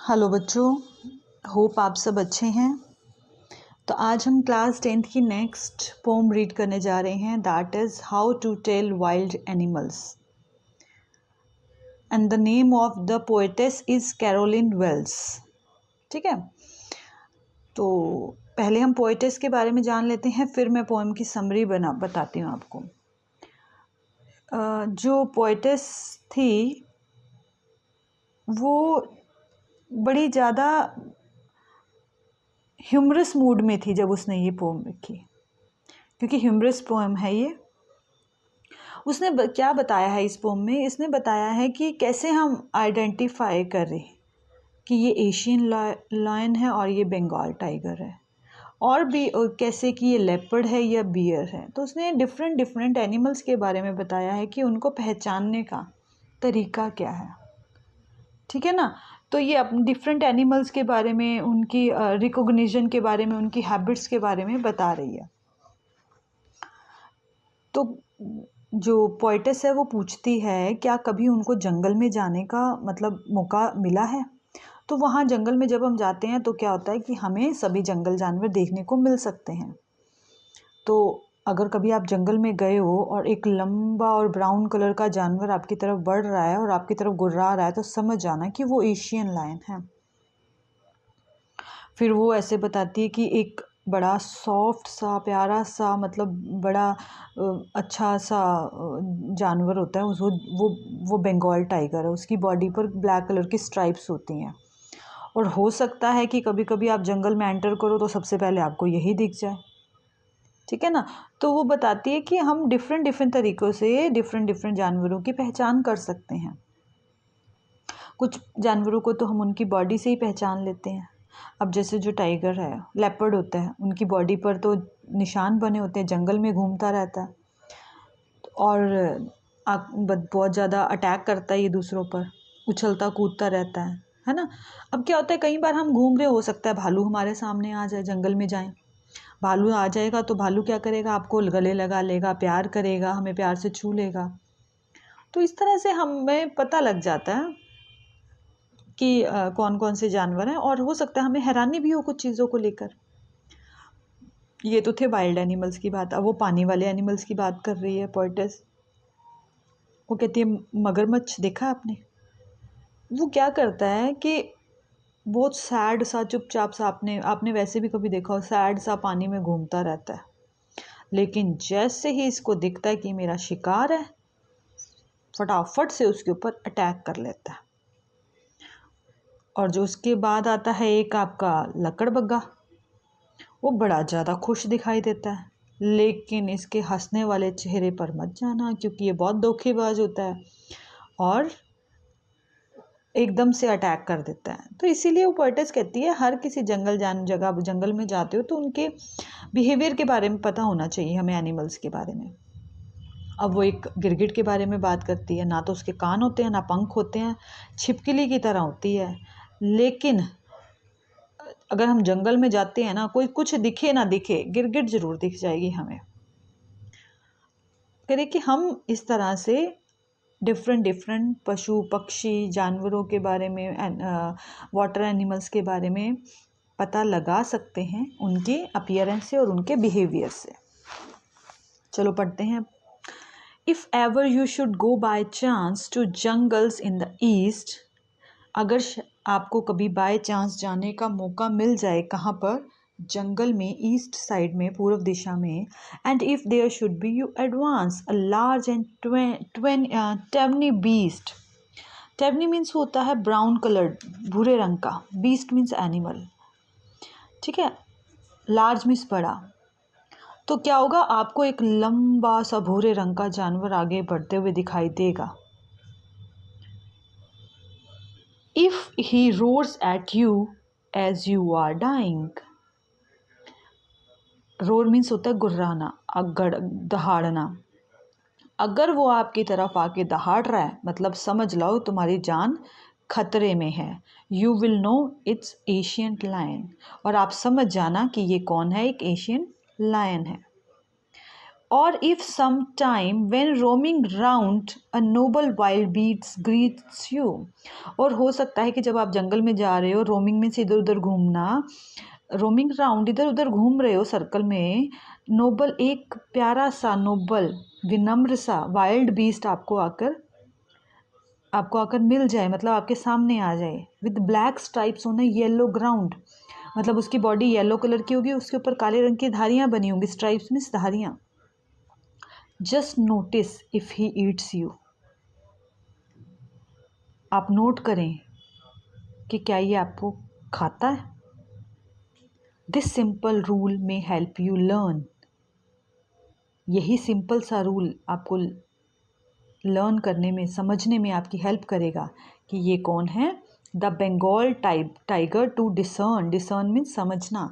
Hello बच्चों, hope आप सब अच्छे हैं। तो आज हम क्लास 10th की नेक्स्ट पोम रीड करने जा रहे हैं, that is how to tell wild animals and the name of the poetess is Caroline Wells. ठीक है, तो पहले हम पोएटेस के बारे में जान लेते हैं, फिर मैं पोएम की समरी बताती हूँ आपको। जो पोएटेस थी वो बड़ी ज़्यादा ह्यूमरस मूड में थी जब उसने ये पोम लिखी, क्योंकि ह्यूमरस पोएम है ये। उसने क्या बताया है इस पोम में? इसने बताया है कि कैसे हम आइडेंटिफाई करें कि ये एशियन लायन है और ये बंगाल टाइगर है, और भी कैसे कि ये लेपर्ड है या बियर है। तो उसने डिफरेंट डिफरेंट एनिमल्स के बारे में बताया है कि उनको पहचानने का तरीका क्या है। ठीक है ना। तो ये अपने डिफरेंट एनिमल्स के बारे में, उनकी रिकॉग्निशन के बारे में, उनकी हैबिट्स के बारे में बता रही है। तो जो पोएटेस है वो पूछती है क्या कभी उनको जंगल में जाने का मतलब मौका मिला है। तो वहाँ जंगल में जब हम जाते हैं तो क्या होता है कि हमें सभी जंगल जानवर देखने को मिल सकते हैं। तो अगर कभी आप जंगल में गए हो और एक लंबा और ब्राउन कलर का जानवर आपकी तरफ बढ़ रहा है और आपकी तरफ गुर्रा रहा है, तो समझ जाना कि वो एशियन लायन है। फिर वो ऐसे बताती है कि एक बड़ा सॉफ्ट सा, प्यारा सा, मतलब बड़ा अच्छा सा जानवर होता है, वो बंगाल टाइगर है। उसकी बॉडी पर ब्लैक कलर की स्ट्राइप्स होती हैं, और हो सकता है कि कभी कभी आप जंगल में एंटर करो तो सबसे पहले आपको यही दिख जाए। ठीक है ना। तो वो बताती है कि हम डिफरेंट डिफरेंट तरीक़ों से डिफरेंट डिफरेंट जानवरों की पहचान कर सकते हैं। कुछ जानवरों को तो हम उनकी बॉडी से ही पहचान लेते हैं। अब जैसे जो टाइगर है, लेपर्ड होता है, उनकी बॉडी पर तो निशान बने होते हैं, जंगल में घूमता रहता है और बहुत ज़्यादा अटैक करता है ये दूसरों पर, उछलता कूदता रहता है ना। अब क्या होता है, कई बार हम घूम रहे, हो सकता है भालू हमारे सामने आ जाए, जंगल में जाएं, भालू आ जाएगा तो भालू क्या करेगा, आपको गले लगा लेगा, प्यार करेगा, हमें प्यार से छू लेगा। तो इस तरह से हमें पता लग जाता है कि कौन कौन से जानवर हैं, और हो सकता है हमें हैरानी भी हो कुछ चीज़ों को लेकर। ये तो थे वाइल्ड एनिमल्स की बात। अब वो पानी वाले एनिमल्स की बात कर रही है पोएटेस। वो कहती है मगरमच्छ देखा आपने? वो क्या करता है कि बहुत सैड सा, चुपचाप सा, आपने वैसे भी कभी देखा हो, सैड सा पानी में घूमता रहता है। लेकिन जैसे ही इसको दिखता है कि मेरा शिकार है, फटाफट से उसके ऊपर अटैक कर लेता है। और जो उसके बाद आता है एक आपका लकड़बग्गा, वो बड़ा ज़्यादा खुश दिखाई देता है, लेकिन इसके हंसने वाले चेहरे पर मत जाना, क्योंकि ये बहुत धोखेबाज होता है और एकदम से अटैक कर देता है। तो इसीलिए वो पोएटेस कहती है हर किसी जंगल में जाते हो तो उनके बिहेवियर के बारे में पता होना चाहिए हमें, एनिमल्स के बारे में। अब वो एक गिरगिट के बारे में बात करती है, ना तो उसके कान होते हैं ना पंख होते हैं, छिपकली की तरह होती है। लेकिन अगर हम जंगल में जाते हैं ना, कोई कुछ दिखे ना दिखे, गिरगिट जरूर दिख जाएगी हमें। करें कि हम इस तरह से डिफरेंट डिफरेंट पशु पक्षी जानवरों के बारे में, वाटर एनिमल्स के बारे में पता लगा सकते हैं उनके अपीयरेंस से और उनके बिहेवियर से। चलो पढ़ते हैं। If ever you should go by chance to jungles in the east, अगर आपको कभी बाय चांस जाने का मौका मिल जाए, कहाँ पर? जंगल में, ईस्ट साइड में, पूर्व दिशा में। And if there should be you advance a large and tawny beast. Tawny means होता है ब्राउन कलर्ड, भूरे रंग का। Beast means animal. ठीक है, लार्ज मीन्स बड़ा। तो क्या होगा, आपको एक लंबा सा भूरे रंग का जानवर आगे बढ़ते हुए दिखाई देगा। If he roars at you as you are dying. Roar means होता है गुर्राना, अगड़, दहाड़ना। अगर वो आपकी तरफ आके दहाड़ रहा है, मतलब समझ लो तुम्हारी जान खतरे में है। You will know it's Asian lion, और आप समझ जाना कि ये कौन है, एक एशियन लायन है। or if sometime when roaming round a noble wild beast greets you, और हो सकता है कि जब आप जंगल में जा रहे हो, रोमिंग में से इधर उधर घूमना, रोमिंग राउंड इधर उधर घूम रहे हो सर्कल में, नोबल एक प्यारा सा नोबल विनम्र सा वाइल्ड बीस्ट आपको आकर मिल जाए, मतलब आपके सामने आ जाए, with black stripes on a yellow ground, मतलब उसकी बॉडी येलो कलर की होगी, उसके ऊपर काले रंग की धारियाँ बनी होंगी, स्ट्राइप्स मीन्स धारियाँ। Just notice if he eats you, आप नोट करें कि क्या ये आपको खाता है। दिस सिंपल रूल में हेल्प यू लर्न, यही सिंपल सा रूल आपको लर्न करने में, समझने में आपकी हेल्प करेगा कि ये कौन है। The Bengal tiger to discern, discern means समझना,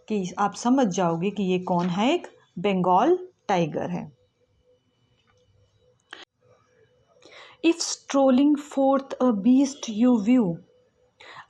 कि आप समझ जाओगे कि ये कौन है, एक बंगाल टाइगर है। If strolling fourth a beast you view,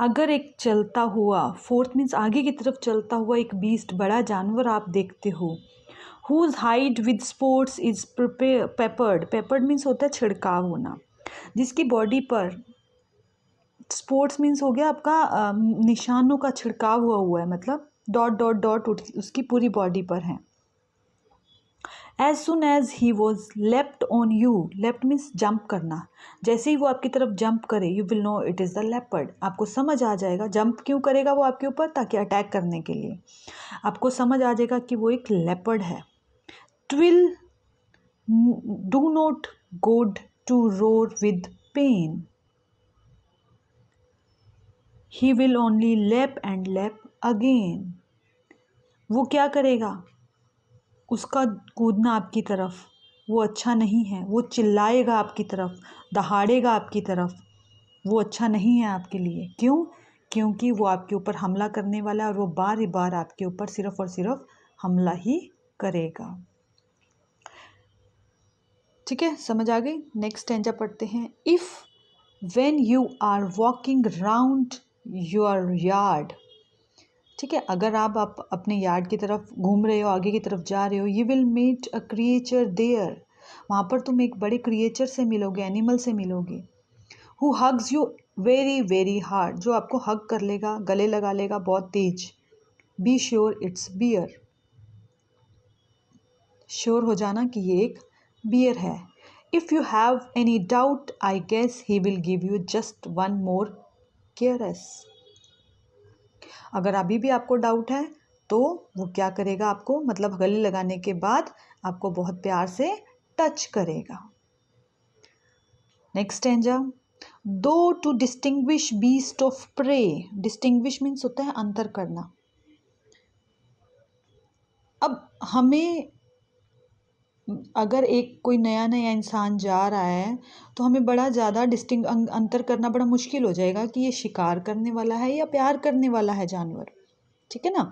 अगर एक चलता हुआ, फोर्थ मीन्स आगे की तरफ चलता हुआ एक बीस्ट, बड़ा जानवर आप देखते हो, whose hide with spots is peppered, peppered means होता है छिड़काव होना, जिसकी बॉडी पर स्पोर्ट्स मीन्स हो गया आपका निशानों का छिड़काव हुआ है, मतलब डॉट डॉट डॉट उसकी पूरी बॉडी पर है। As soon as he was leapt on you, leapt means jump करना, जैसे ही वो आपकी तरफ जंप करे, you will know it is the leopard, आपको समझ आ जाएगा जंप क्यों करेगा वो आपके ऊपर, ताकि अटैक करने के लिए, आपको समझ आ जाएगा कि वो एक लेपर्ड है। It'll do not go to roar with pain, he will only leap and leap again, वो क्या करेगा, उसका कूदना आपकी तरफ वो अच्छा नहीं है, वो चिल्लाएगा आपकी तरफ, दहाड़ेगा आपकी तरफ, वो अच्छा नहीं है आपके लिए। क्यों? क्योंकि वो आपके ऊपर हमला करने वाला है, और वो बार बार आपके ऊपर सिर्फ और सिर्फ हमला ही करेगा। ठीक है, समझ आ गई। नेक्स्ट स्टैंजा पढ़ते हैं। If when you are walking round your yard, ठीक है, अगर आप अपने यार्ड की तरफ घूम रहे हो, आगे की तरफ जा रहे हो, you will meet a creature there, वहाँ पर तुम एक बड़े क्रिएचर से मिलोगे, एनिमल से मिलोगे। Who hugs you very very hard, जो आपको हग कर लेगा, गले लगा लेगा बहुत तेज। Be sure it's bear, sure हो जाना कि ये एक बियर है। If you have any doubt I guess he will give you just one more caress, अगर अभी भी आपको डाउट है तो वो क्या करेगा, आपको मतलब गले लगाने के बाद आपको बहुत प्यार से टच करेगा। Next stanza. Do to distinguish beast of prey, distinguish means होता है अंतर करना। अब हमें अगर एक कोई नया नया इंसान जा रहा है तो हमें बड़ा ज़्यादा अंतर करना बड़ा मुश्किल हो जाएगा कि ये शिकार करने वाला है या प्यार करने वाला है जानवर, ठीक है ना।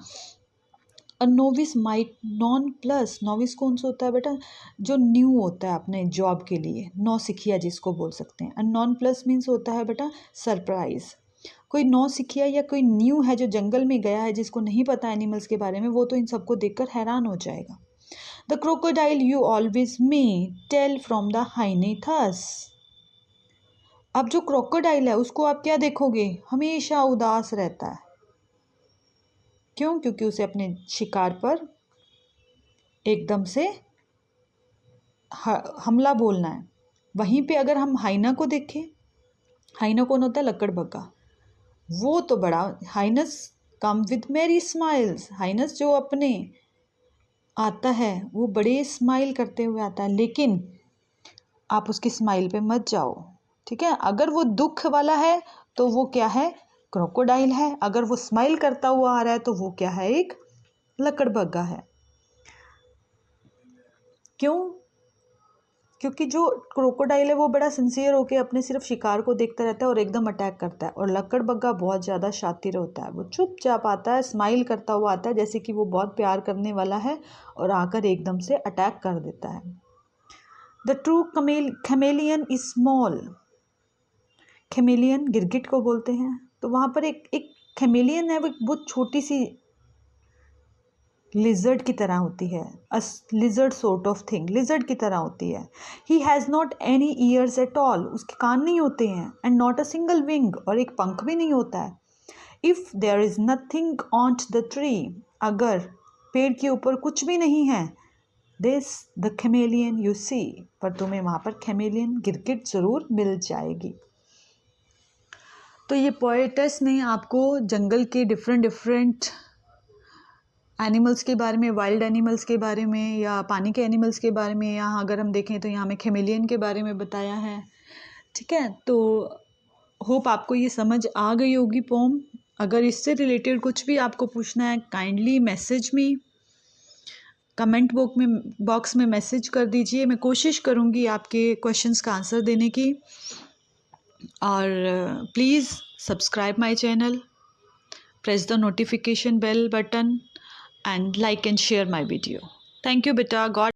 अ novice might non plus, novice कौन सा होता है बेटा, जो न्यू होता है अपने जॉब के लिए, नौ सिखिया जिसको बोल सकते हैं। अ नॉन प्लस मीन्स होता है बेटा सरप्राइज, कोई नौ सिखिया या कोई न्यू है जो जंगल में गया है, जिसको नहीं पता एनिमल्स के बारे में, वो तो इन सबको देखकर हैरान हो जाएगा। The crocodile you always may tell from the hyenas, अब जो क्रोकोडाइल है उसको आप क्या देखोगे, हमेशा उदास रहता है। क्यों? क्योंकि उसे अपने शिकार पर एकदम से हमला बोलना है। वहीं पे अगर हम हाइना को देखें, हाइना कौन होता है, लकड़बग्गा, वो तो बड़ा, हाइनस कम विद मेरी स्माइल्स, हाइनस जो अपने आता है वो बड़े स्माइल करते हुए आता है, लेकिन आप उसकी स्माइल पे मत जाओ, ठीक है। अगर वो दुख वाला है तो वो क्या है, क्रोकोडाइल है। अगर वो स्माइल करता हुआ आ रहा है तो वो क्या है, एक लकड़बग्गा है। क्यों? क्योंकि जो क्रोकोडाइल है वो बड़ा सिंसियर होकर अपने सिर्फ शिकार को देखता रहता है और एकदम अटैक करता है, और लकड़बग्गा बहुत ज़्यादा शातिर होता है, वो चुपचाप आता है, स्माइल करता हुआ आता है, जैसे कि वो बहुत प्यार करने वाला है, और आकर एकदम से अटैक कर देता है। The true chameleon is small, chameleon गिरगिट को बोलते हैं, तो वहाँ पर एक कैमेलियन है, वो बहुत छोटी सी लिजर्ड की तरह होती है, a lizard sort of thing, lizard की तरह होती है। He has not any ears at all, उसके कान नहीं होते हैं, and not a single wing, और एक पंख भी नहीं होता है। If there is nothing on the tree, अगर पेड़ के ऊपर कुछ भी नहीं है, this the chameleon you see, पर तुम्हें वहाँ पर खेमेलियन गिरगिट ज़रूर मिल जाएगी। तो ये पोएटेस ने आपको जंगल के डिफरेंट एनिमल्स के बारे में, वाइल्ड एनिमल्स के बारे में, या पानी के एनिमल्स के बारे में, या अगर हम देखें तो यहाँ में खेमेलियन के बारे में बताया है। ठीक है, तो होप आपको ये समझ आ गई होगी पोम। अगर इससे रिलेटेड कुछ भी आपको पूछना है, kindly message me, comment box में मैसेज कर दीजिए। मैं कोशिश करूँगी आपके क्वेश्चंस का आंसर देने की। और please subscribe my channel, press the notification bell button, and like and share my video. Thank you, beta. God